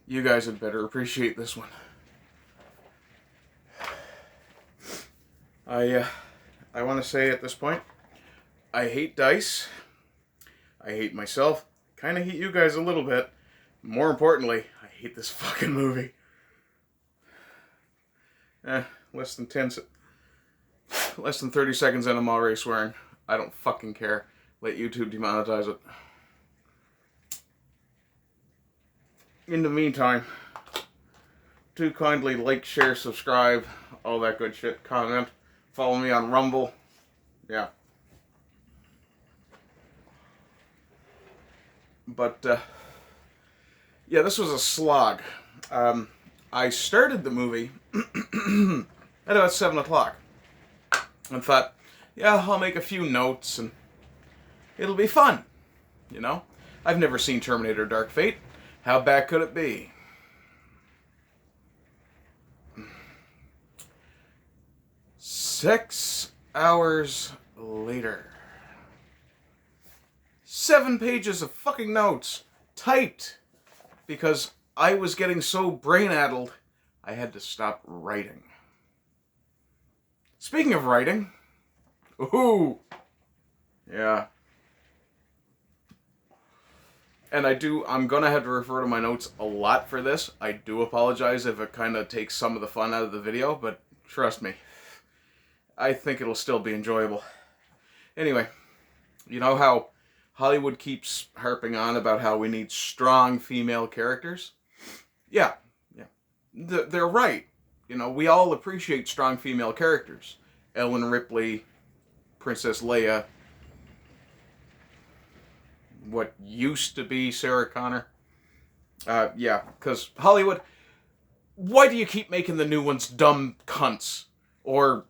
You guys had better appreciate this one. I want to say at this point, I hate dice. I hate myself. Kind of hate you guys a little bit. More importantly, I hate this fucking movie. Less than 30 seconds in, I'm already swearing. I don't fucking care. Let YouTube demonetize it. In the meantime, do kindly like, share, subscribe, all that good shit, comment. Follow me on Rumble. Yeah. But, yeah, this was a slog. I started the movie at about 7 o'clock. And thought, yeah, I'll make a few notes and it'll be fun. You know? I've never seen Terminator Dark Fate. How bad could it be? Six hours later. 7 pages of fucking notes. Typed. Because I was getting so brain-addled, I had to stop writing. Speaking of writing. Ooh. Yeah. And I'm gonna have to refer to my notes a lot for this. I do apologize if it kind of takes some of the fun out of the video, but trust me, I think it'll still be enjoyable. Anyway, you know how Hollywood keeps harping on about how we need strong female characters? Yeah. They're right. You know, we all appreciate strong female characters. Ellen Ripley, Princess Leia, what used to be Sarah Connor. Yeah, because Hollywood, why do you keep making the new ones dumb cunts? Or,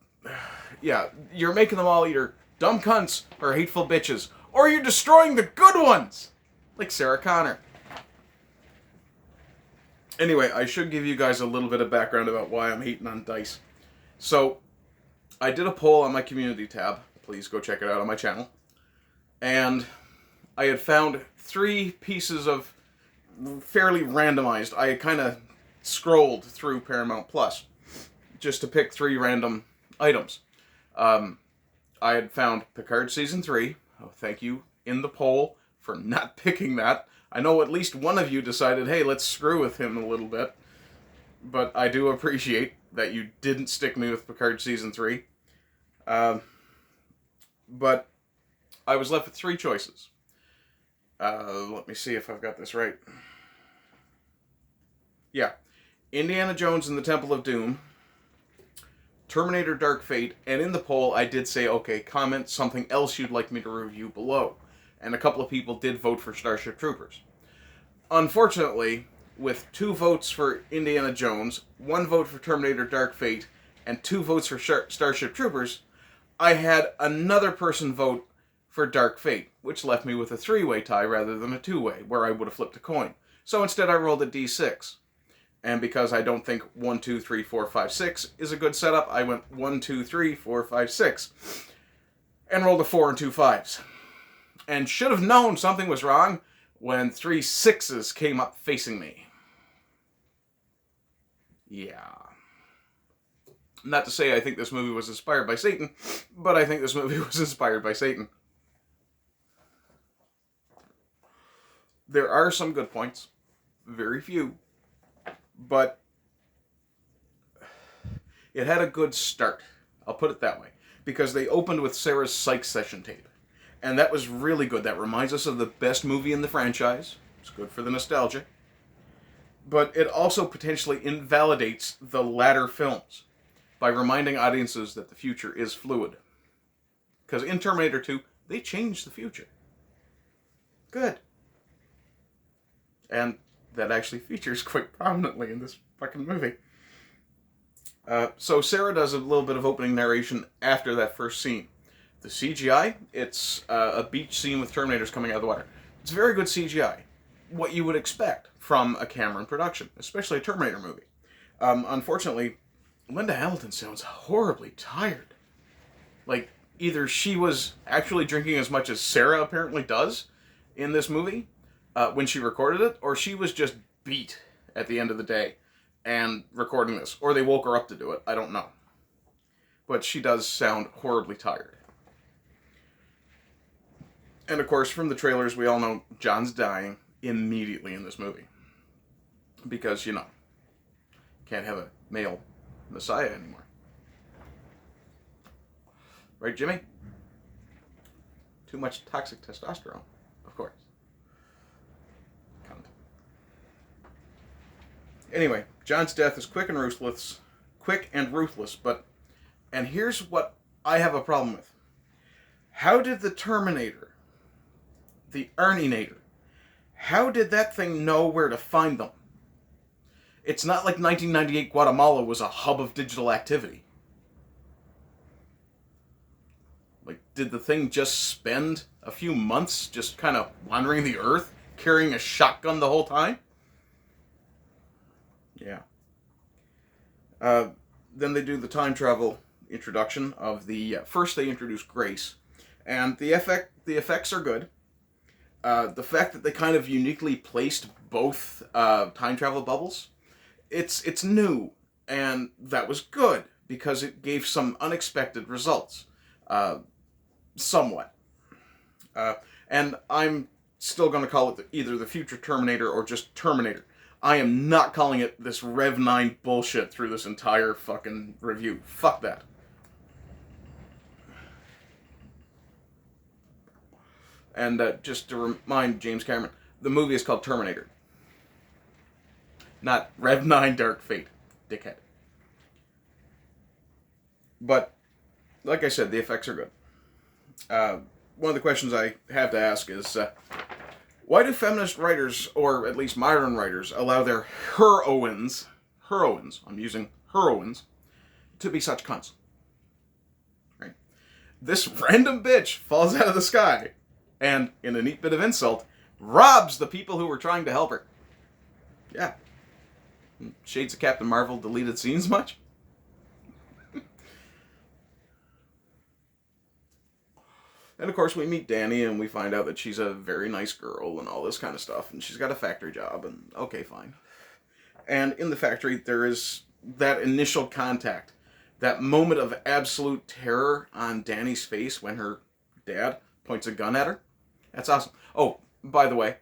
yeah, you're making them all either dumb cunts or hateful bitches. Or you're destroying the good ones! Like Sarah Connor. Anyway, I should give you guys a little bit of background about why I'm hating on dice. So, I did a poll on my community tab. Please go check it out on my channel. And I had found 3 pieces of fairly randomized. I kind of scrolled through Paramount Plus just to pick 3 random items. I had found Picard Season 3. Oh, thank you in the poll for not picking that. I know at least one of you decided, hey, let's screw with him a little bit. But I do appreciate that you didn't stick me with Picard Season 3. But I was left with 3 choices. Let me see if I've got this right. Yeah. Indiana Jones and the Temple of Doom, Terminator Dark Fate, and in the poll I did say, okay, comment something else you'd like me to review below. And a couple of people did vote for Starship Troopers. Unfortunately, with 2 votes for Indiana Jones, 1 vote for Terminator Dark Fate, and 2 votes for Starship Troopers, I had another person vote for Dark Fate, which left me with a 3-way tie rather than a 2-way, where I would have flipped a coin. So instead I rolled a d6. And because I don't think 1, 2, 3, 4, 5, 6 is a good setup, I went 1, 2, 3, 4, 5, 6. And rolled a 4 and 2 5s. And should have known something was wrong when 3 6s came up facing me. Yeah. Not to say I think this movie was inspired by Satan, but I think this movie was inspired by Satan. There are some good points. Very few. But it had a good start. I'll put it that way. Because they opened with Sarah's psych session tape. And that was really good. That reminds us of the best movie in the franchise. It's good for the nostalgia. But it also potentially invalidates the latter films by reminding audiences that the future is fluid. Because in Terminator 2, they changed the future. Good. And that actually features quite prominently in this fucking movie. So Sarah does a little bit of opening narration after that first scene. The CGI, it's a beach scene with Terminators coming out of the water. It's very good CGI. What you would expect from a Cameron production, especially a Terminator movie. Unfortunately, Linda Hamilton sounds horribly tired. Like, either she was actually drinking as much as Sarah apparently does in this movie when she recorded it, or she was just beat at the end of the day and recording this. Or they woke her up to do it. I don't know. But she does sound horribly tired. And of course, from the trailers, we all know John's dying immediately in this movie. Because, you know, can't have a male messiah anymore. Right, Jimmy? Too much toxic testosterone, of course. Cunt. Anyway, John's death is quick and ruthless. But, and here's what I have a problem with. How did the Terminator, the Arnie-nator, how did that thing know where to find them? It's not like 1998 Guatemala was a hub of digital activity. Like, did the thing just spend a few months just kind of wandering the earth, carrying a shotgun the whole time? Yeah. Then they do the time travel introduction of the... first they introduce Grace. And the effects are good. The fact that they kind of uniquely placed both time travel bubbles, it's new, and that was good, because it gave some unexpected results. Somewhat. And I'm still going to call it either the future Terminator or just Terminator. I am not calling it this Rev 9 bullshit through this entire fucking review. Fuck that. And just to remind James Cameron, the movie is called Terminator. Not Rev 9 Dark Fate, dickhead. But, like I said, the effects are good. One of the questions I have to ask is, why do feminist writers, or at least modern writers, allow their heroines, I'm using heroines, to be such cunts? Right? This random bitch falls out of the sky, and, in a neat bit of insult, robs the people who were trying to help her. Yeah. Shades of Captain Marvel deleted scenes much? And of course we meet Danny and we find out that she's a very nice girl and all this kind of stuff. And she's got a factory job and okay, fine. And in the factory there is that initial contact. That moment of absolute terror on Danny's face when her dad points a gun at her. That's awesome. Oh, by the way,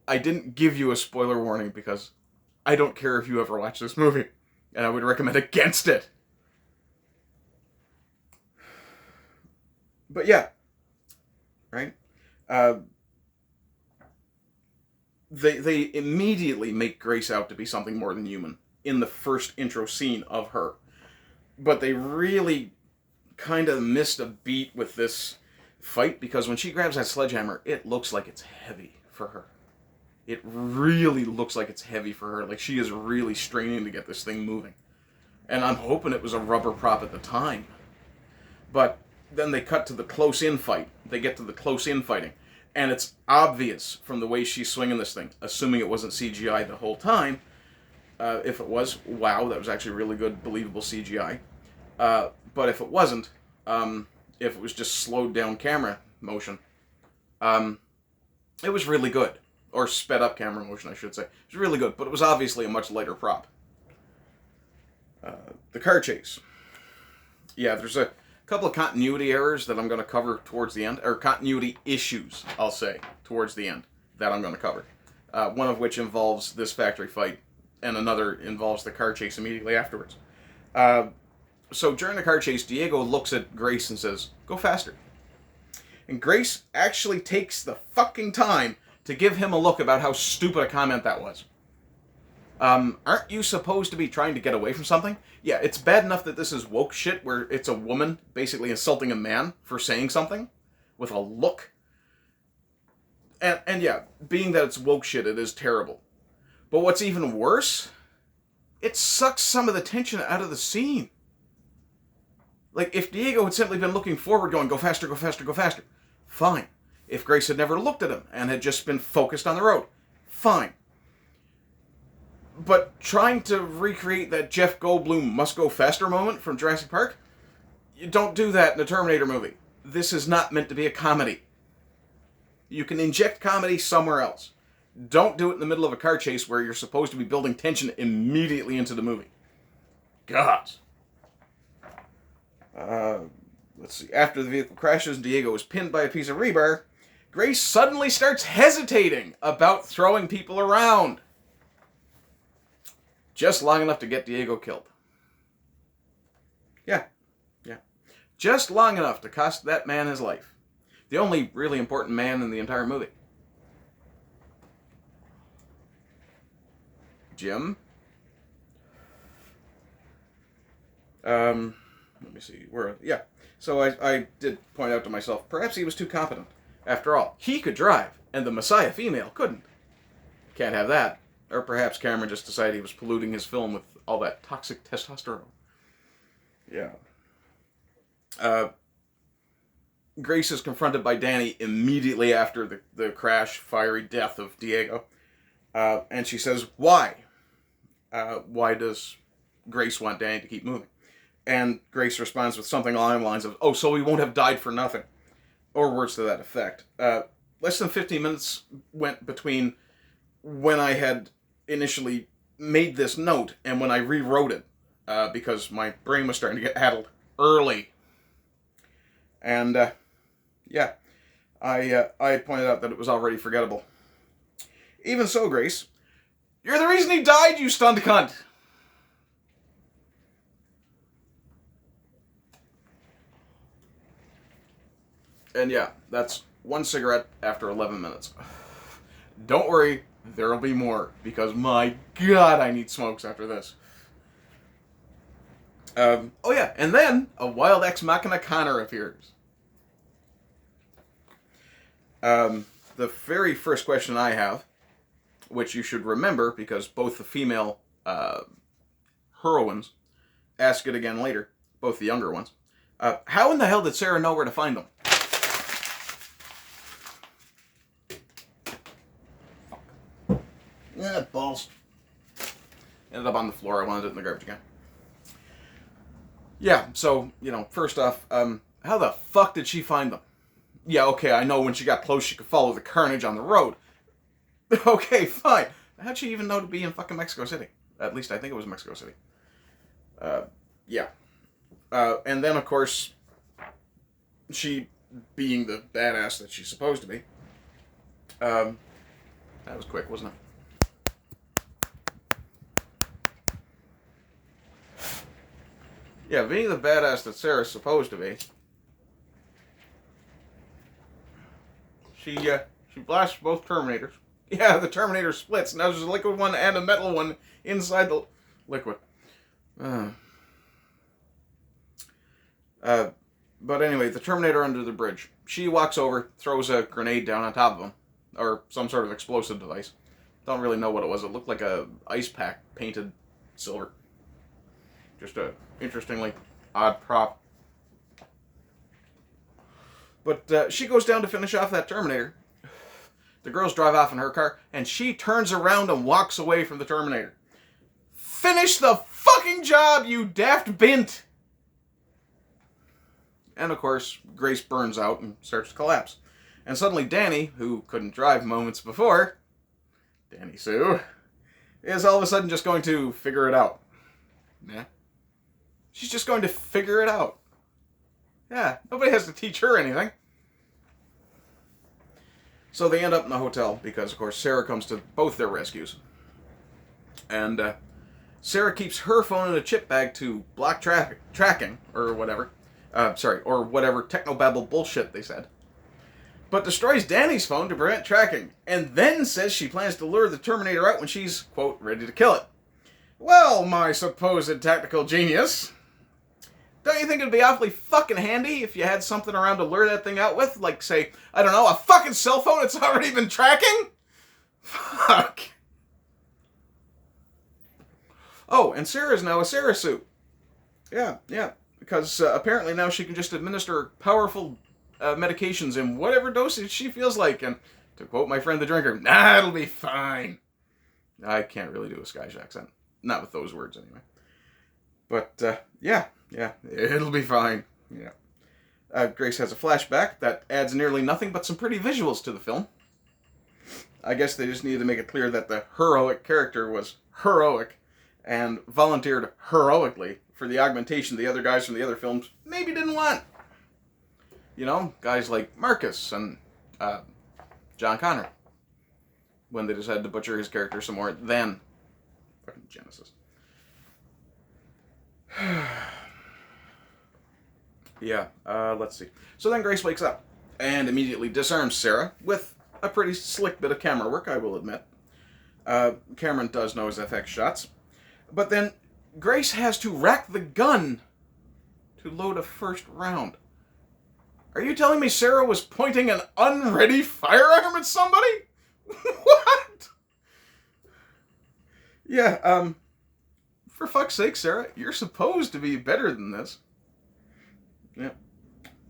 I didn't give you a spoiler warning because I don't care if you ever watch this movie. And I would recommend against it. But yeah, right? They immediately make Grace out to be something more than human in the first intro scene of her. But they really kind of missed a beat with this fight because when she grabs that sledgehammer, it looks like it's heavy for her. It really looks like it's heavy for her. Like she is really straining to get this thing moving. And I'm hoping it was a rubber prop at the time. But then they cut to the close-in fight. They get to the close-in fighting. And it's obvious from the way she's swinging this thing, assuming it wasn't CGI the whole time. If it was, wow, that was actually really good, believable CGI. But if it wasn't, if it was just slowed down camera motion, it was really good. Or sped up camera motion, I should say. It was really good, but it was obviously a much lighter prop. The car chase. Yeah, there's a couple of continuity errors that I'm going to cover towards the end, or continuity issues, I'll say, towards the end, that I'm going to cover. One of which involves this factory fight, and another involves the car chase immediately afterwards. So during the car chase, Diego looks at Grace and says, "Go faster." And Grace actually takes the fucking time to give him a look about how stupid a comment that was. Aren't you supposed to be trying to get away from something? Yeah, it's bad enough that this is woke shit where it's a woman basically insulting a man for saying something with a look. And yeah, being that it's woke shit, it is terrible. But what's even worse, it sucks some of the tension out of the scene. Like, if Diego had simply been looking forward going, "Go faster, go faster, go faster," fine. If Grace had never looked at him and had just been focused on the road, fine. But trying to recreate that Jeff Goldblum must go faster moment from Jurassic Park, you don't do that in a Terminator movie. This is not meant to be a comedy. You can inject comedy somewhere else. Don't do it in the middle of a car chase where you're supposed to be building tension immediately into the movie. God. Let's see. After the vehicle crashes and Diego is pinned by a piece of rebar, Grace suddenly starts hesitating about throwing people around. Just long enough to get Diego killed. Yeah. Just long enough to cost that man his life. The only really important man in the entire movie. Jim? Let me see. Yeah. So I did point out to myself, perhaps he was too competent. After all, he could drive, and the Messiah female couldn't. Can't have that. Or perhaps Cameron just decided he was polluting his film with all that toxic testosterone. Yeah. Grace is confronted by Danny immediately after the crash, fiery death of Diego. And she says, why? Why does Grace want Danny to keep moving? And Grace responds with something along the lines of, oh, so he won't have died for nothing. Or words to that effect. Less than 15 minutes went between when I had initially made this note and when I rewrote it. Because my brain was starting to get addled early. And, yeah, I pointed out that it was already forgettable. Even so, Grace, you're the reason he died, you stunned cunt! And yeah, that's one cigarette after 11 minutes. Don't worry, there'll be more, because my God, I need smokes after this. Oh yeah, and then a wild ex machina Connor appears. The very first question I have, which you should remember because both the female heroines ask it again later, both the younger ones. How in the hell did Sarah know where to find them? Yeah, balls. Ended up on the floor. I wanted it in the garbage again. Yeah, so, first off, how the fuck did she find them? Yeah, okay, I know when she got close she could follow the carnage on the road. Okay, fine. How'd she even know to be in fucking Mexico City? At least I think it was Mexico City. Yeah. And then, of course, she, being the badass that she's supposed to be, that was quick, wasn't it? Yeah, being the badass that Sarah's supposed to be, she blasts both Terminators. Yeah, the Terminator splits. Now there's a liquid one and a metal one inside the liquid. But anyway, the Terminator under the bridge. She walks over, throws a grenade down on top of him. Or some sort of explosive device. Don't really know what it was. It looked like a ice pack painted silver. Just a interestingly odd prop. But she goes down to finish off that Terminator. The girls drive off in her car, and she turns around and walks away from the Terminator. Finish the fucking job, you daft bint! And of course, Grace burns out and starts to collapse. And suddenly Danny, who couldn't drive moments before, Danny Sue, is all of a sudden just going to figure it out. Yeah. She's just going to figure it out. Yeah, nobody has to teach her anything. So they end up in the hotel because, of course, Sarah comes to both their rescues. And Sarah keeps her phone in a chip bag to block tracking, or whatever. Or whatever technobabble bullshit they said. But destroys Danny's phone to prevent tracking, and then says she plans to lure the Terminator out when she's, quote, ready to kill it. Well, my supposed tactical genius, don't you think it'd be awfully fucking handy if you had something around to lure that thing out with? Like, say, I don't know, a fucking cell phone it's already been tracking? Fuck. Oh, and Sarah's now a Sarah suit. Yeah. Because apparently now she can just administer powerful medications in whatever dosage she feels like. And to quote my friend the drinker, nah, it'll be fine. I can't really do a Scottish accent. Not with those words, anyway. But, yeah, it'll be fine. Yeah. Grace has a flashback that adds nearly nothing but some pretty visuals to the film. I guess they just needed to make it clear that the heroic character was heroic and volunteered heroically for the augmentation the other guys from the other films maybe didn't want. You know, guys like Marcus and John Connor, when they decided to butcher his character some more than fucking Genesis. Yeah, let's see. So then Grace wakes up and immediately disarms Sarah with a pretty slick bit of camera work, I will admit. Cameron does know his FX shots. But then Grace has to rack the gun to load a first round. Are you telling me Sarah was pointing an unready firearm at somebody? What? Yeah, for fuck's sake, Sarah, you're supposed to be better than this. Yeah.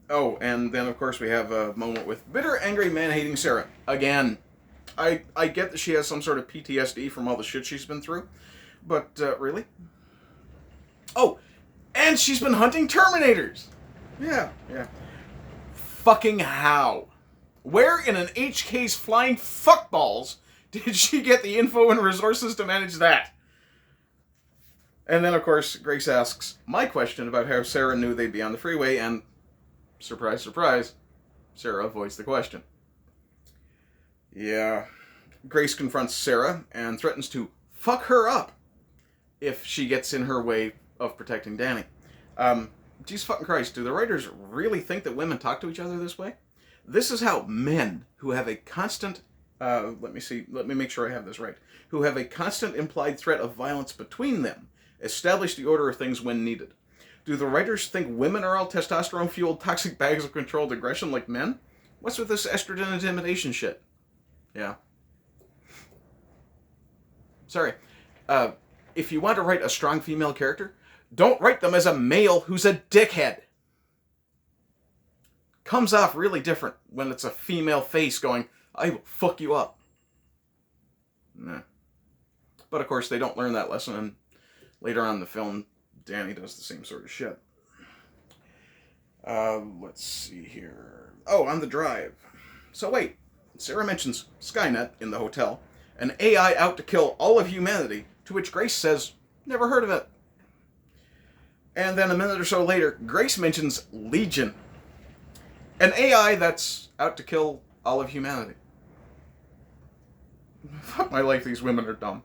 Oh, and then, of course, we have a moment with bitter, angry, man-hating Sarah. Again. I get that she has some sort of PTSD from all the shit she's been through. But, really? Oh, and she's been hunting Terminators. Yeah. Fucking how? Where in an HK's flying fuckballs did she get the info and resources to manage that? And then, of course, Grace asks my question about how Sarah knew they'd be on the freeway, and surprise, surprise, Sarah avoids the question. Yeah. Grace confronts Sarah and threatens to fuck her up if she gets in her way of protecting Danny. Jesus fucking Christ, do the writers really think that women talk to each other this way? This is how men who have a constant, let me make sure I have this right, who have a constant implied threat of violence between them, establish the order of things when needed. Do the writers think women are all testosterone-fueled toxic bags of controlled aggression like men? What's with this estrogen intimidation shit? Yeah. Sorry. If you want to write a strong female character, don't write them as a male who's a dickhead. Comes off really different when it's a female face going, I will fuck you up. Nah. But of course they don't learn that lesson, and later on in the film, Danny does the same sort of shit. Let's see here. Oh, on the drive. So wait, Sarah mentions Skynet in the hotel, an AI out to kill all of humanity, to which Grace says, never heard of it. And then a minute or so later, Grace mentions Legion, an AI that's out to kill all of humanity. Fuck my life, these women are dumb.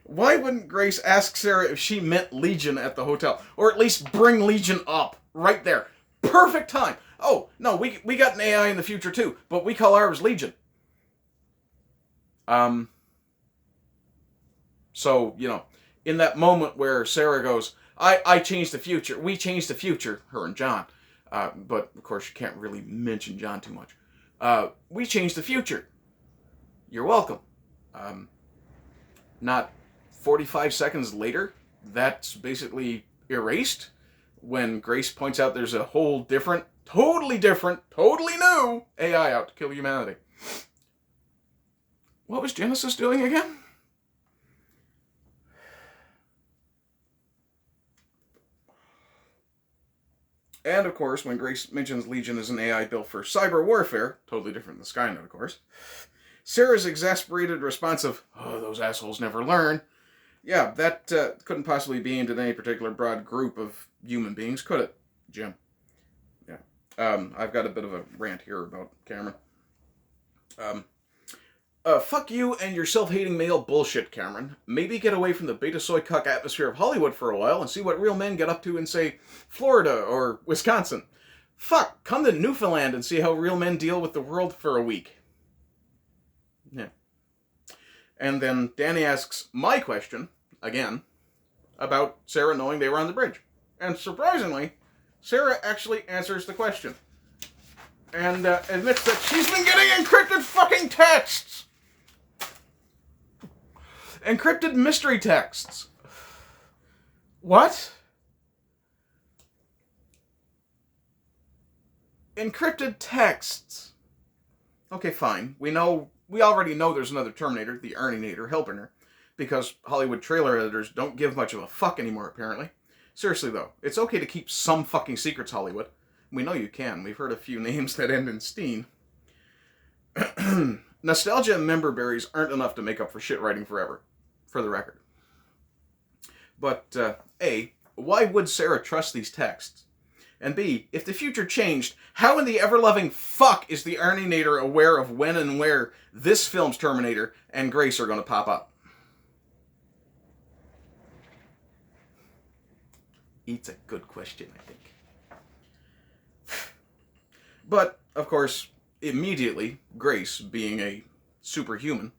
Why wouldn't Grace ask Sarah if she meant Legion at the hotel? Or at least bring Legion up, right there. Perfect time. Oh, no, we got an AI in the future too, but we call ours Legion. So, you know, in that moment where Sarah goes, I changed the future, we changed the future, her and John. But, of course, you can't really mention John too much. We changed the future. You're welcome. Not 45 seconds later, that's basically erased when Grace points out there's a whole different, totally new AI out to kill humanity. What was Genesis doing again? And, of course, when Grace mentions Legion as an AI built for cyber warfare, totally different than Skynet, of course, Sarah's exasperated response of, oh, those assholes never learn. Yeah, that couldn't possibly be aimed at any particular broad group of human beings, could it, Jim? Yeah. I've got a bit of a rant here about Cameron. Fuck you and your self-hating male bullshit, Cameron. Maybe get away from the beta soy cuck atmosphere of Hollywood for a while and see what real men get up to in, say, Florida or Wisconsin. Fuck, come to Newfoundland and see how real men deal with the world for a week. Yeah. And then Danny asks my question, again, about Sarah knowing they were on the bridge. And surprisingly, Sarah actually answers the question. And admits that she's been getting encrypted fucking texts! Encrypted mystery texts. What? Encrypted texts. Okay, fine. We already know there's another Terminator, the Ardent, helping her, because Hollywood trailer editors don't give much of a fuck anymore, apparently. Seriously, though, it's okay to keep some fucking secrets, Hollywood. We know you can. We've heard a few names that end in Steen. Nostalgia and member berries aren't enough to make up for shit writing forever, for the record. But, A, why would Sarah trust these texts? And B, if the future changed, how in the ever-loving fuck is the Arnie-nator aware of when and where this film's Terminator and Grace are going to pop up? It's a good question, I think. But, of course, immediately, Grace, being a superhuman,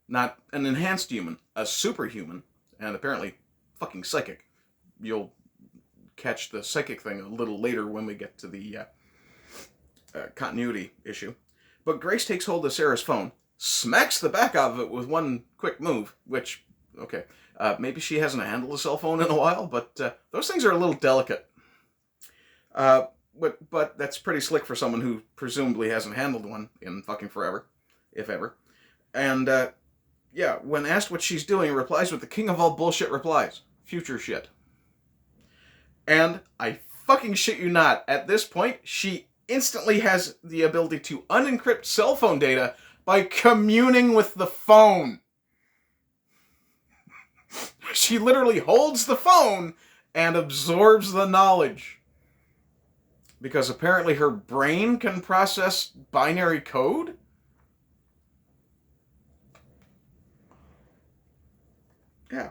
not an enhanced human, a superhuman, and apparently fucking psychic. You'll catch the psychic thing a little later when we get to the continuity issue. But Grace takes hold of Sarah's phone, smacks the back of it with one quick move, which, okay, maybe she hasn't handled a cell phone in a while, but those things are a little delicate. But that's pretty slick for someone who presumably hasn't handled one in fucking forever, if ever. And, yeah, when asked what she's doing, replies with the king of all bullshit replies. Future shit. And I fucking shit you not, at this point, she instantly has the ability to unencrypt cell phone data by communing with the phone. She literally holds the phone and absorbs the knowledge. Because apparently her brain can process binary code? Yeah.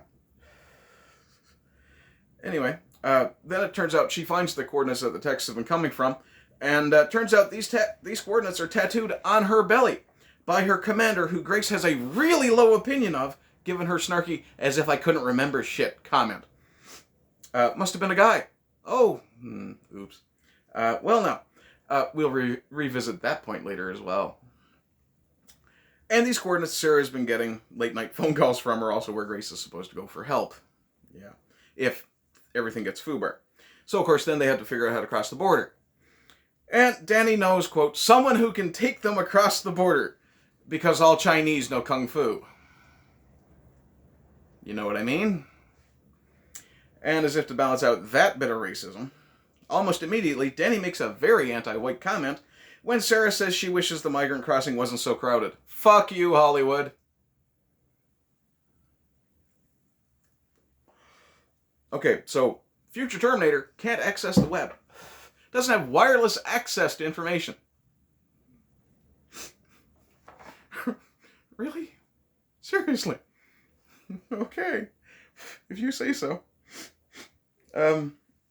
Anyway, then it turns out she finds the coordinates that the texts have been coming from, and turns out these coordinates are tattooed on her belly by her commander, who Grace has a really low opinion of, given her snarky, as if I couldn't remember shit comment. Must have been a guy. Oh, oops. Well, now, we'll revisit that point later as well. And these coordinates Sarah's been getting late-night phone calls from are also where Grace is supposed to go for help. Yeah. If everything gets foobar. So, of course, then they have to figure out how to cross the border. And Danny knows, quote, someone who can take them across the border, because all Chinese know Kung Fu. You know what I mean? And as if to balance out that bit of racism, almost immediately, Danny makes a very anti-white comment when Sarah says she wishes the migrant crossing wasn't so crowded. Fuck you, Hollywood. Okay, so future Terminator can't access the web. Doesn't have wireless access to information. Really? Seriously? Okay. If you say so.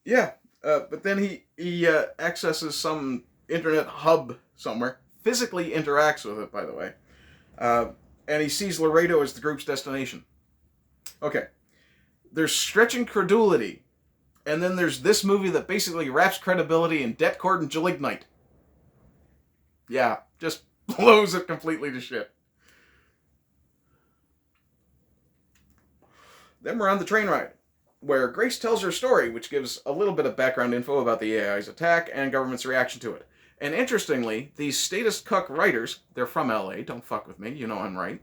Yeah. But then he accesses some internet hub somewhere. Physically interacts with it, by the way. And he sees Laredo as the group's destination. Okay. There's stretching credulity. And then there's this movie that basically wraps credibility in det cord and gelignite. Yeah, just blows it completely to shit. Then we're on the train ride, where Grace tells her story, which gives a little bit of background info about the AI's attack and government's reaction to it. And interestingly, these statist cuck writers, they're from LA, don't fuck with me, you know I'm right.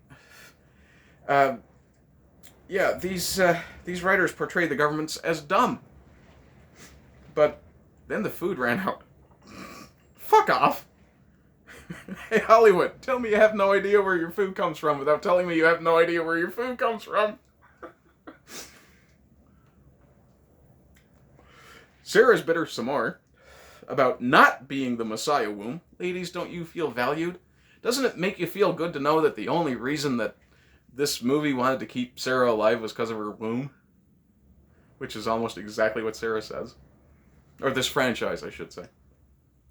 Yeah, these writers portray the governments as dumb. But then the food ran out. Fuck off. Hey, Hollywood, tell me you have no idea where your food comes from without telling me you have no idea where your food comes from. Sarah's bitter some more about not being the Messiah womb. Ladies, don't you feel valued? Doesn't it make you feel good to know that the only reason that this movie wanted to keep Sarah alive was because of her womb? Which is almost exactly what Sarah says. Or this franchise, I should say.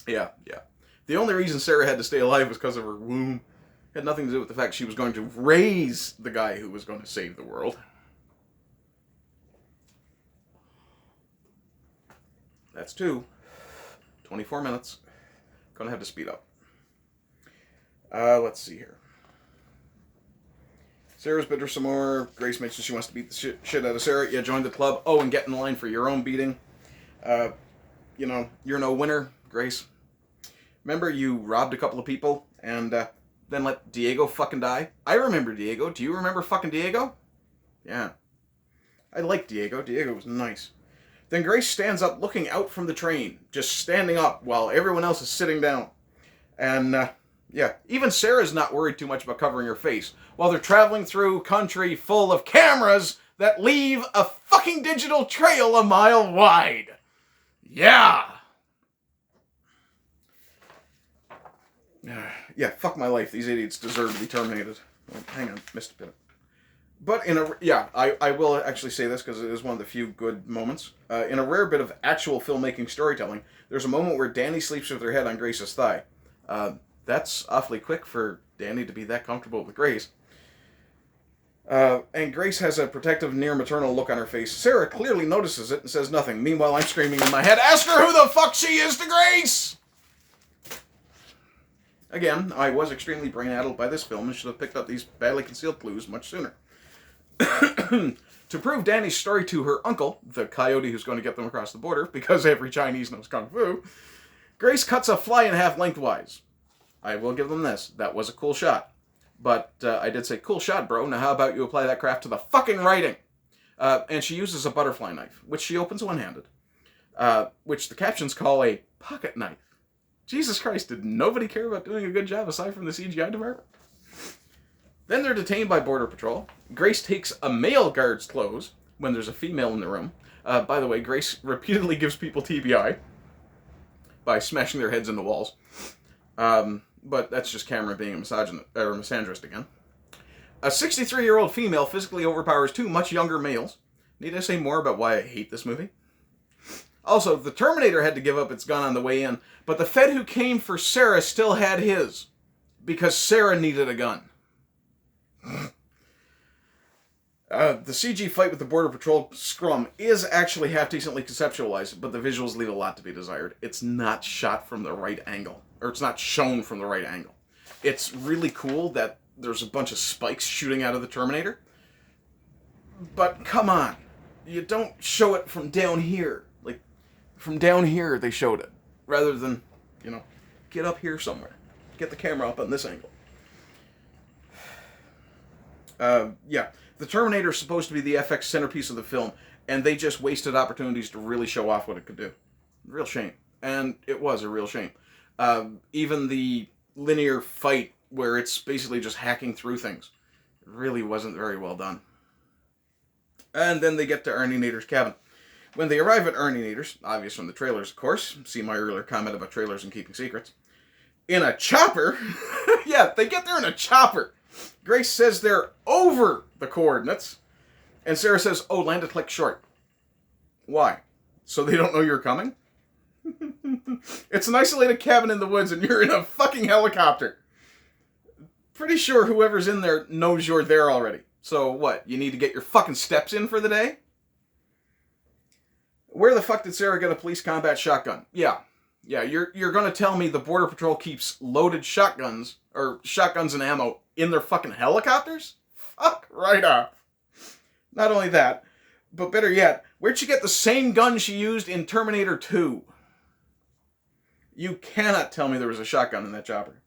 Yeah. The only reason Sarah had to stay alive was because of her womb. It had nothing to do with the fact she was going to raise the guy who was going to save the world. That's 24 minutes. Gonna have to speed up. Let's see here. Sarah's bitter some more. Grace mentions she wants to beat the shit out of Sarah. Yeah, join the club. Oh, and get in line for your own beating. You know, you're no winner, Grace. Remember you robbed a couple of people and then let Diego fucking die? I remember Diego. Do you remember fucking Diego? Yeah. I like Diego. Diego was nice. Then Grace stands up looking out from the train, just standing up while everyone else is sitting down. And, Yeah, even Sarah's not worried too much about covering her face while they're traveling through country full of cameras that leave a fucking digital trail a mile wide. Yeah. Yeah, fuck my life. These idiots deserve to be terminated. Oh, hang on, missed a bit. But I will actually say this because it is one of the few good moments. In a rare bit of actual filmmaking storytelling, there's a moment where Danny sleeps with her head on Grace's thigh. That's awfully quick for Danny to be that comfortable with Grace. And Grace has a protective, near-maternal look on her face. Sarah clearly notices it and says nothing. Meanwhile, I'm screaming in my head, ask her who the fuck she is to Grace! Again, I was extremely brain-addled by this film and should have picked up these badly concealed clues much sooner. To prove Danny's story to her uncle, the coyote who's going to get them across the border, because every Chinese knows Kung Fu, Grace cuts a fly in half lengthwise. I will give them this. That was a cool shot. But I did say, cool shot, bro. Now how about you apply that craft to the fucking writing? And she uses a butterfly knife, which she opens one-handed, which the captions call a pocket knife. Jesus Christ, did nobody care about doing a good job aside from the CGI department? Then they're detained by Border Patrol. Grace takes a male guard's clothes when there's a female in the room. By the way, Grace repeatedly gives people TBI by smashing their heads into walls. But that's just Cameron being a misandrist again. A 63-year-old female physically overpowers two much younger males. Need I say more about why I hate this movie? Also, the Terminator had to give up its gun on the way in, but the Fed who came for Sarah still had his, because Sarah needed a gun. The CG fight with the Border Patrol scrum is actually half-decently conceptualized, but the visuals leave a lot to be desired. It's not shot from the right angle, or it's not shown from the right angle. It's really cool that there's a bunch of spikes shooting out of the Terminator, but come on, you don't show it from down here. Like, from down here they showed it, rather than, get up here somewhere. Get the camera up on this angle. The Terminator is supposed to be the FX centerpiece of the film, and they just wasted opportunities to really show off what it could do. Real shame. And it was a real shame. Even the linear fight, where it's basically just hacking through things, really wasn't very well done. And then they get to Ernie Nader's cabin. When they arrive at Ernie Nader's, obvious from the trailers, of course, see my earlier comment about trailers and keeping secrets, in a chopper, yeah, they get there in a chopper. Grace says they're over the coordinates, and Sarah says, oh, land a click short. Why? So they don't know you're coming? It's an isolated cabin in the woods, and you're in a fucking helicopter. Pretty sure whoever's in there knows you're there already. So what, you need to get your fucking steps in for the day? Where the fuck did Sarah get a police combat shotgun? Yeah, you're gonna tell me the Border Patrol keeps loaded shotguns, or shotguns and ammo, in their fucking helicopters? Fuck right off. Not only that, but better yet, where'd she get the same gun she used in Terminator 2? You cannot tell me there was a shotgun in that chopper.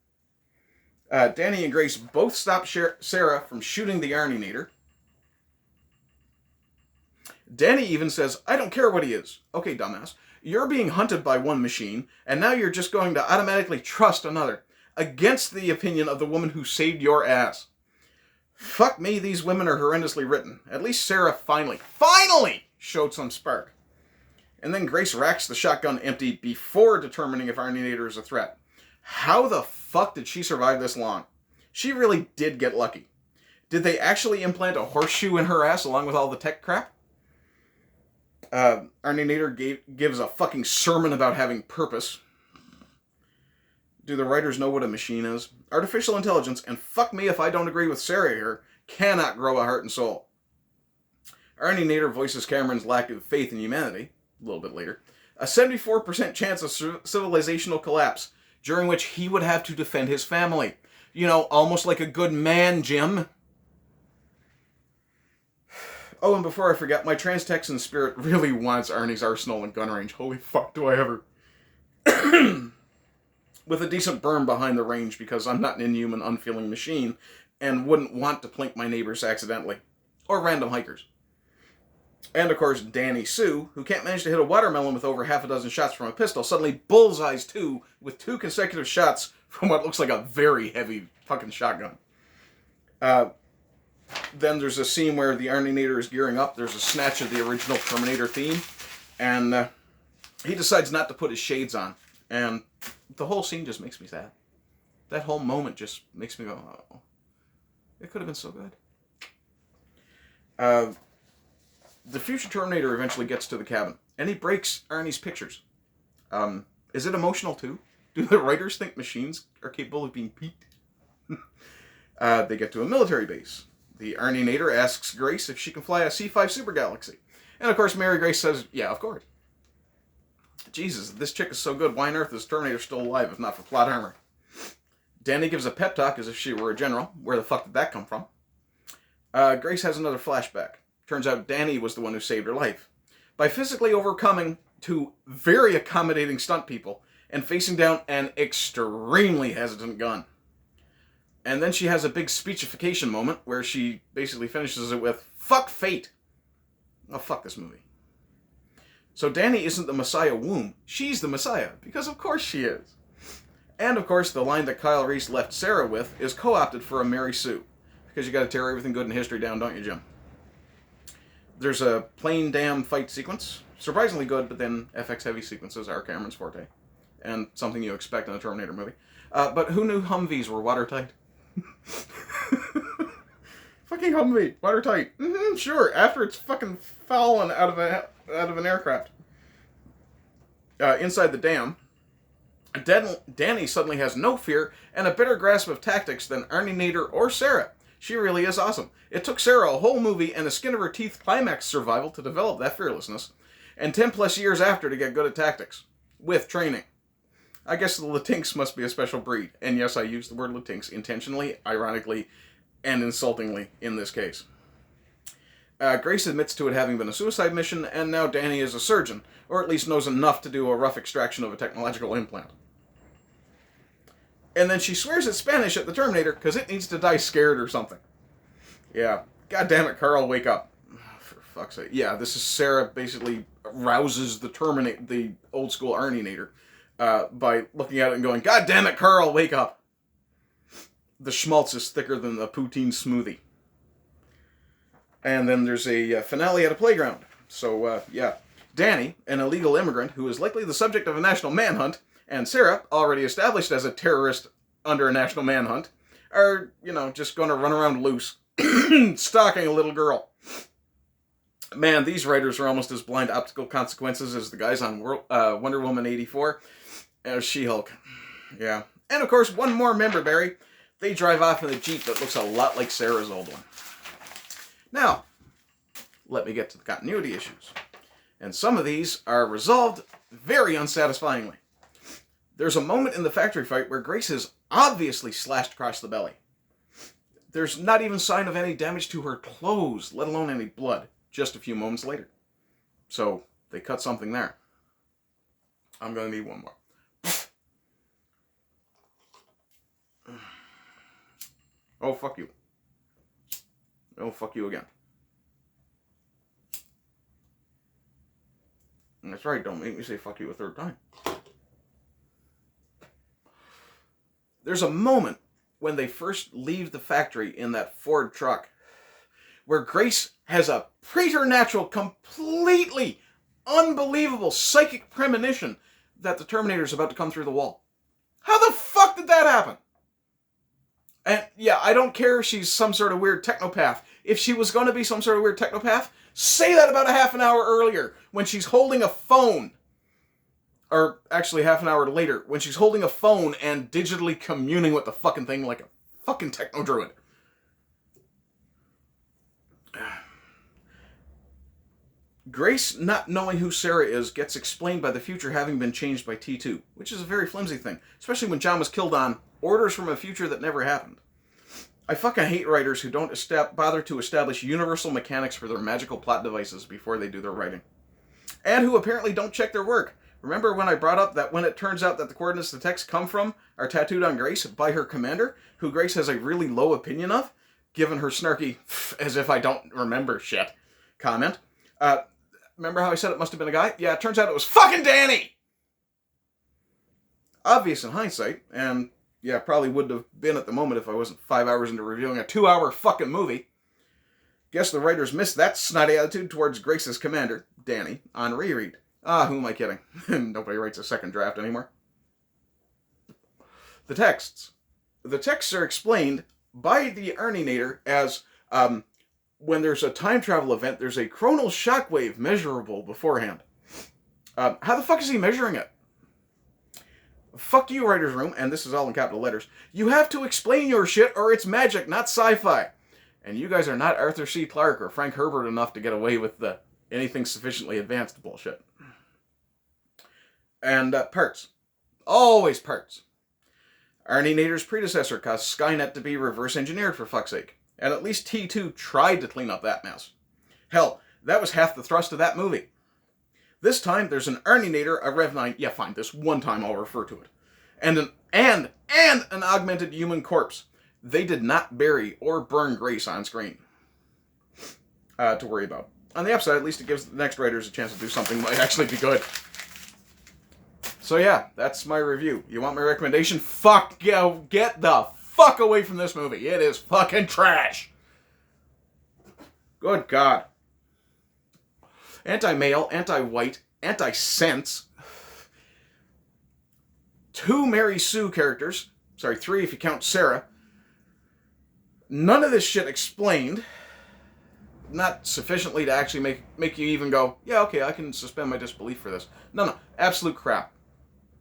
Danny and Grace both stop Sarah from shooting the Arnie Nader. Danny even says, I don't care what he is. Okay, dumbass. You're being hunted by one machine, and now you're just going to automatically trust another, against the opinion of the woman who saved your ass. Fuck me, these women are horrendously written. At least Sarah finally showed some spark. And then Grace racks the shotgun empty before determining if Arnie Nader is a threat. How the fuck did she survive this long? She really did get lucky. Did they actually implant a horseshoe in her ass along with all the tech crap? Arnie Nader gives a fucking sermon about having purpose. Do the writers know what a machine is? Artificial intelligence, and fuck me if I don't agree with Sarah here, cannot grow a heart and soul. Arnie Nader voices Cameron's lack of faith in humanity, a little bit later, a 74% chance of civilizational collapse, during which he would have to defend his family. Almost like a good man, Jim. Oh, and before I forget, my trans-Texan spirit really wants Arnie's arsenal and gun range. Holy fuck, do I ever. With a decent berm behind the range, because I'm not an inhuman, unfeeling machine, and wouldn't want to plink my neighbors accidentally. Or random hikers. And, of course, Danny Sue, who can't manage to hit a watermelon with over half a dozen shots from a pistol, suddenly bullseyes two with 2 consecutive shots from what looks like a very heavy fucking shotgun. Then there's a scene where the Arnienator is gearing up. There's a snatch of the original Terminator theme. And he decides not to put his shades on. And the whole scene just makes me sad. That whole moment just makes me go, oh, it could have been so good. The future Terminator eventually gets to the cabin. And he breaks Arnie's pictures. Is it emotional too? Do the writers think machines are capable of being peaked? They get to a military base. The Arnienator asks Grace if she can fly a C5 Super Galaxy. And of course Mary Grace says, yeah, of course. Jesus, this chick is so good, why on earth is Terminator still alive if not for plot armor? Danny gives a pep talk as if she were a general. Where the fuck did that come from? Grace has another flashback. Turns out Danny was the one who saved her life. By physically overcoming two very accommodating stunt people and facing down an extremely hesitant gun. And then she has a big speechification moment where she basically finishes it with, fuck fate. Oh, fuck this movie. So Danny isn't the Messiah womb. She's the Messiah, because of course she is. And of course, the line that Kyle Reese left Sarah with is co-opted for a Mary Sue. Because you gotta tear everything good in history down, don't you, Jim? There's a plane dam fight sequence. Surprisingly good, but then FX-heavy sequences are Cameron's forte. And something you expect in a Terminator movie. But who knew Humvees were watertight? Fucking Humvee, watertight. Sure, after it's fucking fallen out of an aircraft. Inside the dam, Danny suddenly has no fear and a better grasp of tactics than Arnienator or Sarah. She really is awesome. It took Sarah a whole movie and a skin-of-her-teeth climax survival to develop that fearlessness, and 10 plus years after to get good at tactics. With training. I guess the Latinx must be a special breed. And yes, I use the word Latinx intentionally, ironically, and insultingly in this case. Grace admits to it having been a suicide mission, and now Danny is a surgeon, or at least knows enough to do a rough extraction of a technological implant. And then she swears at Spanish at the Terminator because it needs to die scared or something. Yeah. God damn it, Carl, wake up. For fuck's sake. Yeah, this is Sarah basically rouses the old school Arnienator by looking at it and going, God damn it, Carl, wake up. The schmaltz is thicker than the poutine smoothie. And then there's a finale at a playground. So, yeah. Danny, an illegal immigrant who is likely the subject of a national manhunt, and Sarah, already established as a terrorist under a national manhunt, are, just going to run around loose, stalking a little girl. Man, these writers are almost as blind to optical consequences as the guys on Wonder Woman 84. She-Hulk. Yeah. And of course, one more member, Barry. They drive off in a Jeep that looks a lot like Sarah's old one. Now, let me get to the continuity issues. And some of these are resolved very unsatisfyingly. There's a moment in the factory fight where Grace is obviously slashed across the belly. There's not even sign of any damage to her clothes, let alone any blood, just a few moments later. So, they cut something there. I'm going to need one more. Oh, fuck you. Oh, fuck you again. And that's right, don't make me say fuck you a third time. There's a moment when they first leave the factory in that Ford truck where Grace has a preternatural, completely unbelievable psychic premonition that the Terminator's about to come through the wall. How the fuck did that happen? And yeah, I don't care if she's some sort of weird technopath. If she was going to be some sort of weird technopath, say that about a half an hour earlier when she's holding a phone. Or actually half an hour later when she's holding a phone and digitally communing with the fucking thing like a fucking techno-druid. Grace not knowing who Sarah is gets explained by the future having been changed by T2, which is a very flimsy thing, especially when John was killed on orders from a future that never happened. I fucking hate writers who don't bother to establish universal mechanics for their magical plot devices before they do their writing. And who apparently don't check their work. Remember when I brought up that when it turns out that the coordinates the text come from are tattooed on Grace by her commander, who Grace has a really low opinion of, given her snarky, as if I don't remember shit, comment. Remember how I said it must have been a guy? Yeah, it turns out it was fucking Danny! Obvious in hindsight, and Yeah, probably wouldn't have been at the moment if I wasn't 5 hours into reviewing a 2-hour fucking movie. Guess the writers missed that snotty attitude towards Grace's commander, Danny, on reread. Who am I kidding? Nobody writes a second draft anymore. The texts. The texts are explained by the Arninator as, when there's a time travel event, there's a chronal shockwave measurable beforehand. How the fuck is he measuring it? Fuck you, writer's room, and this is all in capital letters. You have to explain your shit or it's magic, not sci-fi. And you guys are not Arthur C. Clarke or Frank Herbert enough to get away with the anything sufficiently advanced bullshit. And parts. Always parts. Arninator's predecessor caused Skynet to be reverse engineered for fuck's sake. And at least T2 tried to clean up that mess. Hell, that was half the thrust of that movie. This time, there's an Arninator, a Rev 9, yeah fine, this one time I'll refer to it, and an augmented human corpse. They did not bury or burn Grace on screen. To worry about. On the upside, at least it gives the next writers a chance to do something that might actually be good. So yeah, that's my review. You want my recommendation? Fuck, get the fuck away from this movie. It is fucking trash. Good God. Anti-male, anti-white, anti-sense. 2 Mary Sue characters. Sorry, 3 if you count Sarah. None of this shit explained. Not sufficiently to actually make you even go, yeah, okay, I can suspend my disbelief for this. No, absolute crap.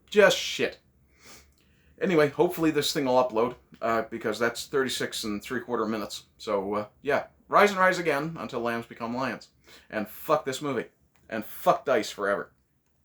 Just shit. Anyway, hopefully this thing will upload, because that's 36 3/4 minutes. So, yeah, rise and rise again until lambs become lions. And fuck this movie. And fuck DICE forever.